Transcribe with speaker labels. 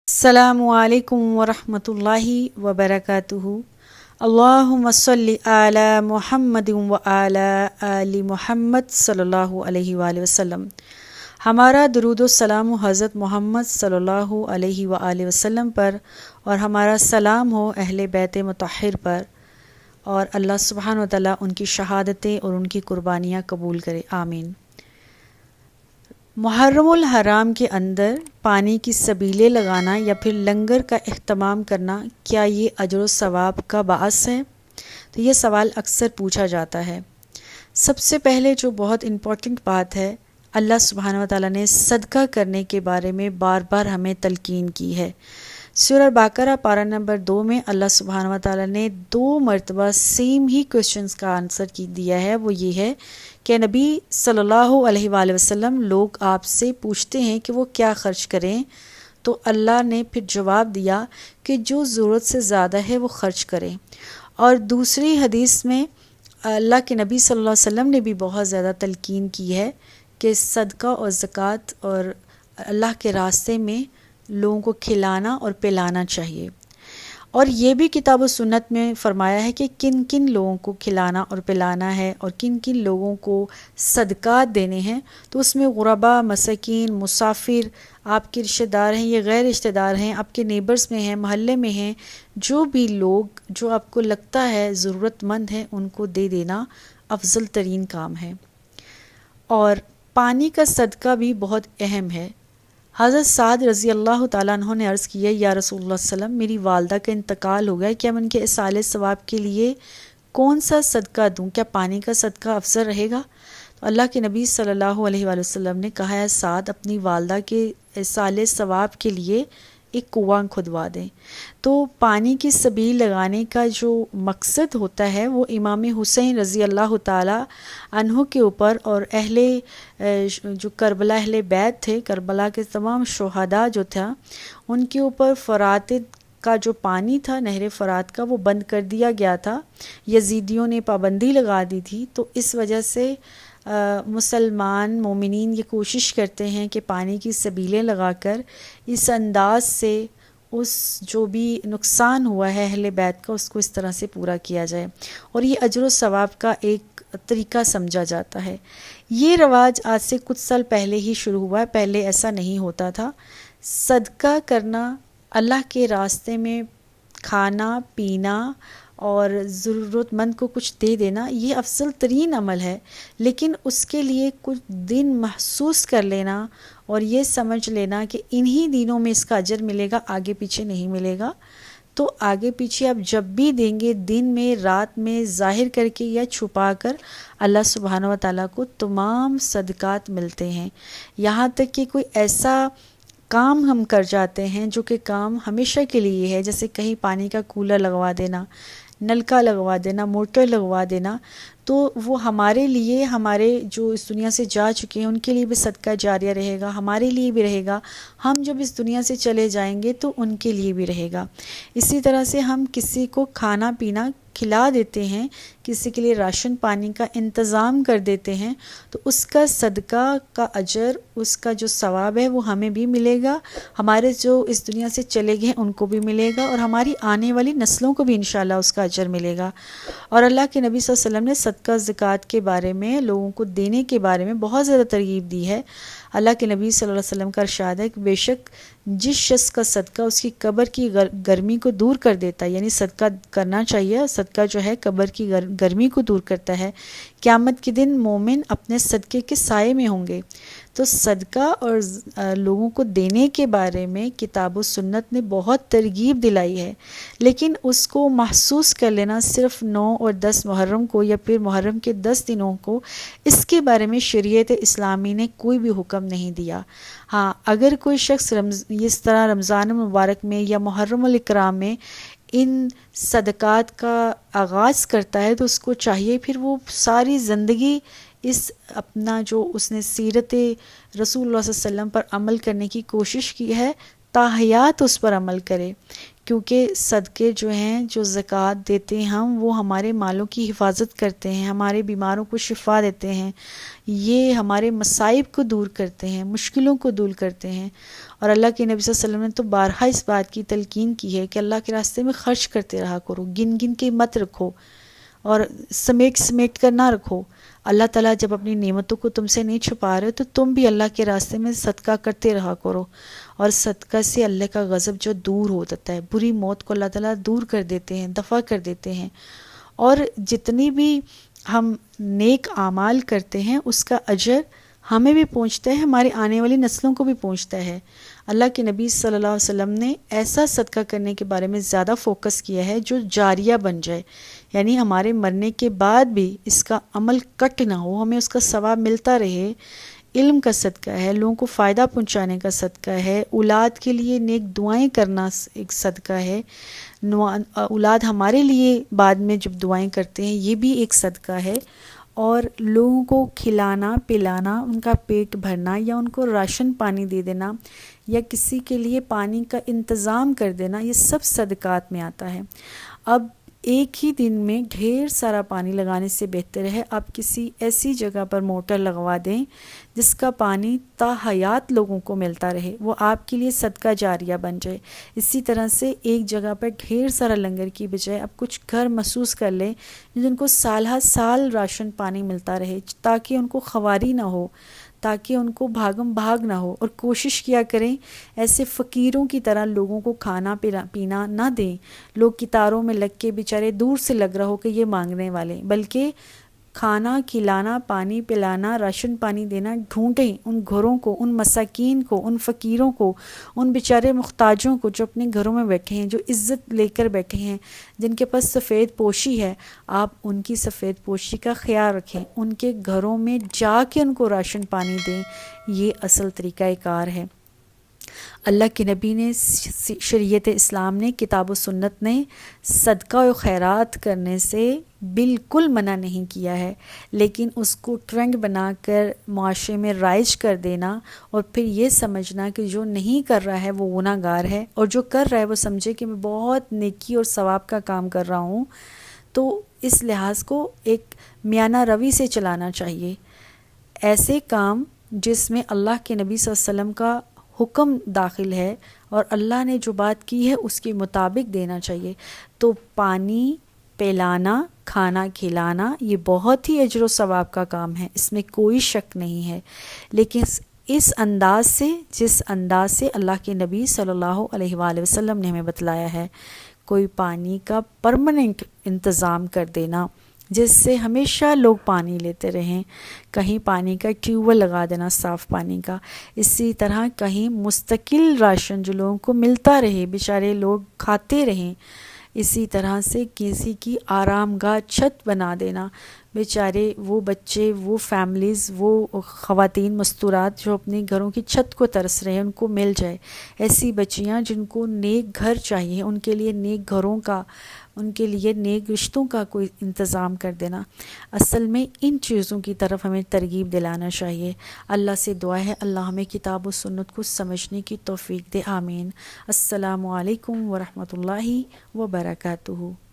Speaker 1: السلام علیکم ورحمۃ اللہ وبرکاتہ۔ اللہم صلی علی محمد وعلی آل محمد صلی اللہ علیہ وآلہ وسلم۔ ہمارا درود و سلام حضرت محمد صلی اللہ علیہ وآلہ وسلم پر، اور ہمارا سلام ہو اہل بیت مطہر پر، اور اللہ سبحانہ و تعالیٰ ان کی شہادتیں اور ان کی قربانیاں قبول کرے، آمین۔ محرم الحرام کے اندر پانی کی سبیلیں لگانا یا پھر لنگر کا اہتمام کرنا، کیا یہ اجر و ثواب کا باعث ہے؟ تو یہ سوال اکثر پوچھا جاتا ہے۔ سب سے پہلے جو بہت امپورٹنٹ بات ہے، اللہ سبحانہ و تعالیٰ نے صدقہ کرنے کے بارے میں بار بار ہمیں تلقین کی ہے۔ سورہ بقرہ پارہ نمبر 2 میں اللہ سبحانہ و تعالیٰ نے 2 مرتبہ سیم ہی کویشچنز کا آنسر دیا ہے۔ وہ یہ ہے کہ نبی صلی اللہ علیہ وآلہ وسلم، لوگ آپ سے پوچھتے ہیں کہ وہ کیا خرچ کریں، تو اللہ نے پھر جواب دیا کہ جو ضرورت سے زیادہ ہے وہ خرچ کریں۔ اور دوسری حدیث میں اللہ کے نبی صلی اللہ علیہ وسلم نے بھی بہت زیادہ تلقین کی ہے کہ صدقہ اور زکوٰۃ اور اللہ کے راستے میں لوگوں کو کھلانا اور پلانا چاہیے۔ اور یہ بھی کتاب و سنت میں فرمایا ہے کہ کن کن لوگوں کو کھلانا اور پلانا ہے اور کن کن لوگوں کو صدقات دینے ہیں۔ تو اس میں غربا، مساکین، مسافر، آپ کے رشتہ دار ہیں یا غیر رشتہ دار ہیں، آپ کے نیبرز میں ہیں، محلے میں ہیں، جو بھی لوگ جو آپ کو لگتا ہے ضرورت مند ہیں، ان کو دے دینا افضل ترین کام ہے۔ اور پانی کا صدقہ بھی بہت اہم ہے۔ حضرت سعد رضی اللہ تعالیٰ عنہ نے عرض کی ہے، یا رسول اللہ صلی اللہ علیہ وسلم، میری والدہ کا انتقال ہو گیا، کیا میں ان کے اصالِ ثواب کے لیے کون سا صدقہ دوں؟ کیا پانی کا صدقہ افضل رہے گا؟ تو اللہ کے نبی صلی اللہ علیہ وآلہ وسلم نے کہا ہے، سعد اپنی والدہ کے اصالِ ثواب کے لیے ایک کنواں کھدوا دیں۔ تو پانی کی سبیل لگانے کا جو مقصد ہوتا ہے وہ امام حسین رضی اللہ تعالیٰ عنہ کے اوپر اور جو کربلا اہل بیت تھے، کربلا کے تمام شہداء جو تھا، ان کے اوپر فرات کا جو پانی تھا، نہر فرات کا، وہ بند کر دیا گیا تھا۔ یزیدیوں نے پابندی لگا دی تھی، تو اس وجہ سے مسلمان مومنین یہ کوشش کرتے ہیں کہ پانی کی سبیلیں لگا کر اس انداز سے اس جو بھی نقصان ہوا ہے اہل بیت کا، اس کو اس طرح سے پورا کیا جائے، اور یہ اجر و ثواب کا ایک طریقہ سمجھا جاتا ہے۔ یہ رواج آج سے کچھ سال پہلے ہی شروع ہوا ہے، پہلے ایسا نہیں ہوتا تھا۔ صدقہ کرنا، اللہ کے راستے میں کھانا پینا اور ضرورت مند کو کچھ دے دینا، یہ افضل ترین عمل ہے، لیکن اس کے لیے کچھ دن محسوس کر لینا اور یہ سمجھ لینا کہ انہی دنوں میں اس کا اجر ملے گا، آگے پیچھے نہیں ملے گا، تو آگے پیچھے آپ جب بھی دیں گے، دن میں، رات میں، ظاہر کر کے یا چھپا کر، اللہ سبحانہ و تعالیٰ کو تمام صدقات ملتے ہیں۔ یہاں تک کہ کوئی ایسا کام ہم کر جاتے ہیں جو کہ کام ہمیشہ کے لیے ہے، جیسے کہیں پانی کا کولر لگوا دینا، نلکا لگوا دینا، موٹر لگوا دینا، تو وہ ہمارے لیے، ہمارے جو اس دنیا سے جا چکے ہیں ان کے لیے بھی صدقہ جاریہ رہے گا، ہمارے لیے بھی رہے گا، ہم جب اس دنیا سے چلے جائیں گے تو ان کے لیے بھی رہے گا۔ اسی طرح سے ہم کسی کو کھانا پینا کھلا دیتے ہیں، کسی کے لیے راشن پانی کا انتظام کر دیتے ہیں، تو اس کا صدقہ کا اجر، اس کا جو ثواب ہے وہ ہمیں بھی ملے گا، ہمارے جو اس دنیا سے چلے گئے ان کو بھی ملے گا، اور ہماری آنے والی نسلوں کو بھی انشاءاللہ اس کا اجر ملے گا۔ اور اللہ کے نبی صلی اللہ علیہ وسلم نے صدقہ زکوٰۃ کے بارے میں، لوگوں کو دینے کے بارے میں بہت زیادہ ترغیب دی ہے۔ اللہ کے نبی صلی اللہ علیہ وسلم کا ارشاد ہے کہ بے شک جس شخص کا صدقہ اس کی قبر کی گرمی کو دور کر دیتا ہے، یعنی صدقہ کرنا چاہیے، صدقہ جو ہے قبر کی گرمی کو دور کرتا ہے، قیامت کے دن مومن اپنے صدقے کے سائے میں ہوں گے۔ تو صدقہ اور لوگوں کو دینے کے بارے میں کتاب و سنت نے بہت ترغیب دلائی ہے، لیکن اس کو محسوس کر لینا صرف 9 اور 10 محرم کو یا پھر محرم کے 10 دنوں کو، اس کے بارے میں شریعت اسلامی نے کوئی بھی حکم نہیں دیا۔ ہاں، اگر کوئی شخص اس طرح رمضان مبارک میں یا محرم الاکرام میں ان صدقات کا آغاز کرتا ہے، تو اس کو چاہیے پھر وہ ساری زندگی اس اپنا جو اس نے سیرت رسول اللہ صلی اللہ علیہ وسلم پر عمل کرنے کی کوشش کی ہے، تا حیات اس پر عمل کرے، کیونکہ صدقے جو ہیں، جو زکوٰۃ دیتے ہیں ہم، وہ ہمارے مالوں کی حفاظت کرتے ہیں، ہمارے بیماروں کو شفا دیتے ہیں، یہ ہمارے مصائب کو دور کرتے ہیں، مشکلوں کو دور کرتے ہیں۔ اور اللہ کے نبی صلی اللہ علیہ وسلم نے تو بارہا اس بات کی تلقین کی ہے کہ اللہ کے راستے میں خرچ کرتے رہا کرو، گن گن کے مت رکھو اور سمیٹ سمیٹ کر نہ رکھو۔ اللہ تعالیٰ جب اپنی نعمتوں کو تم سے نہیں چھپا رہے تو تم بھی اللہ کے راستے میں صدقہ کرتے رہا کرو، اور صدقہ سے اللہ کا غضب جو دور ہو جاتا ہے، بری موت کو اللہ تعالیٰ دور کر دیتے ہیں، دفع کر دیتے ہیں۔ اور جتنی بھی ہم نیک اعمال کرتے ہیں اس کا اجر ہمیں بھی پہنچتا ہے، ہماری آنے والی نسلوں کو بھی پہنچتا ہے۔ اللہ کے نبی صلی اللہ علیہ وسلم نے ایسا صدقہ کرنے کے بارے میں زیادہ فوکس کیا ہے جو جاریہ بن جائے، یعنی ہمارے مرنے کے بعد بھی اس کا عمل کٹ نہ ہو، ہمیں اس کا ثواب ملتا رہے۔ علم کا صدقہ ہے، لوگوں کو فائدہ پہنچانے کا صدقہ ہے، اولاد کے لیے نیک دعائیں کرنا ایک صدقہ ہے، اولاد ہمارے لیے بعد میں جب دعائیں کرتے ہیں یہ بھی ایک صدقہ ہے، اور لوگوں کو کھلانا پلانا، ان کا پیٹ بھرنا، یا ان کو راشن پانی دے دینا، یا کسی کے لیے پانی کا انتظام کر دینا، یہ سب صدقات میں آتا ہے۔ اب ایک ہی دن میں ڈھیر سارا پانی لگانے سے بہتر ہے آپ کسی ایسی جگہ پر موٹر لگوا دیں جس کا پانی تا حیات لوگوں کو ملتا رہے، وہ آپ کے لیے صدقہ جاریہ بن جائے۔ اسی طرح سے ایک جگہ پر ڈھیر سارا لنگر کی بجائے آپ کچھ گھر محسوس کر لیں جن کو سالہ سال راشن پانی ملتا رہے، تاکہ ان کو خواری نہ ہو، تاکہ ان کو بھاگم بھاگ نہ ہو، اور کوشش کیا کریں ایسے فقیروں کی طرح لوگوں کو کھانا پینا نہ دیں، لوگ قطاروں میں لگ کے بیچارے دور سے لگ رہا ہو کہ یہ مانگنے والے، بلکہ کھانا کھلانا، پانی پلانا، راشن پانی دینا ڈھونڈیں ان گھروں کو، ان مساکین کو، ان فقیروں کو، ان بیچارے محتاجوں کو جو اپنے گھروں میں بیٹھے ہیں، جو عزت لے کر بیٹھے ہیں، جن کے پاس سفید پوشی ہے۔ آپ ان کی سفید پوشی کا خیال رکھیں، ان کے گھروں میں جا کے ان کو راشن پانی دیں، یہ اصل طریقہ کار ہے۔ اللہ کے نبی نے، شریعت اسلام نے، کتاب و سنت نے صدقہ و خیرات کرنے سے بالکل منع نہیں کیا ہے، لیکن اس کو ٹرینڈ بنا کر معاشرے میں رائج کر دینا اور پھر یہ سمجھنا کہ جو نہیں کر رہا ہے وہ گناہ گار ہے، اور جو کر رہا ہے وہ سمجھے کہ میں بہت نیکی اور ثواب کا کام کر رہا ہوں، تو اس لحاظ کو ایک میانہ روی سے چلانا چاہیے۔ ایسے کام جس میں اللہ کے نبی صلی اللہ علیہ وسلم کا حکم داخل ہے اور اللہ نے جو بات کی ہے اس کے مطابق دینا چاہیے۔ تو پانی پلانا، کھانا کھلانا یہ بہت ہی اجر و ثواب کا کام ہے، اس میں کوئی شک نہیں ہے، لیکن اس انداز سے، جس انداز سے اللہ کے نبی صلی اللہ علیہ وآلہ وسلم نے ہمیں بتلایا ہے، کوئی پانی کا پرماننٹ انتظام کر دینا جس سے ہمیشہ لوگ پانی لیتے رہیں، کہیں پانی کا ٹیوب ویل لگا دینا صاف پانی کا، اسی طرح کہیں مستقل راشن جو لوگوں کو ملتا رہے، بیچارے لوگ کھاتے رہیں، اسی طرح سے کسی کی آرام گاہ چھت بنا دینا، بیچارے وہ بچے، وہ فیملیز، وہ خواتین مستورات جو اپنے گھروں کی چھت کو ترس رہے ہیں ان کو مل جائے، ایسی بچیاں جن کو نیک گھر چاہیے ان کے لیے نیک گھروں کا، ان کے لیے نیک رشتوں کا کوئی انتظام کر دینا۔ اصل میں ان چیزوں کی طرف ہمیں ترغیب دلانا چاہیے۔ اللہ سے دعا ہے اللہ ہمیں کتاب و سنت کو سمجھنے کی توفیق دے، آمین۔ السلام علیکم ورحمۃ اللہ وبرکاتہ۔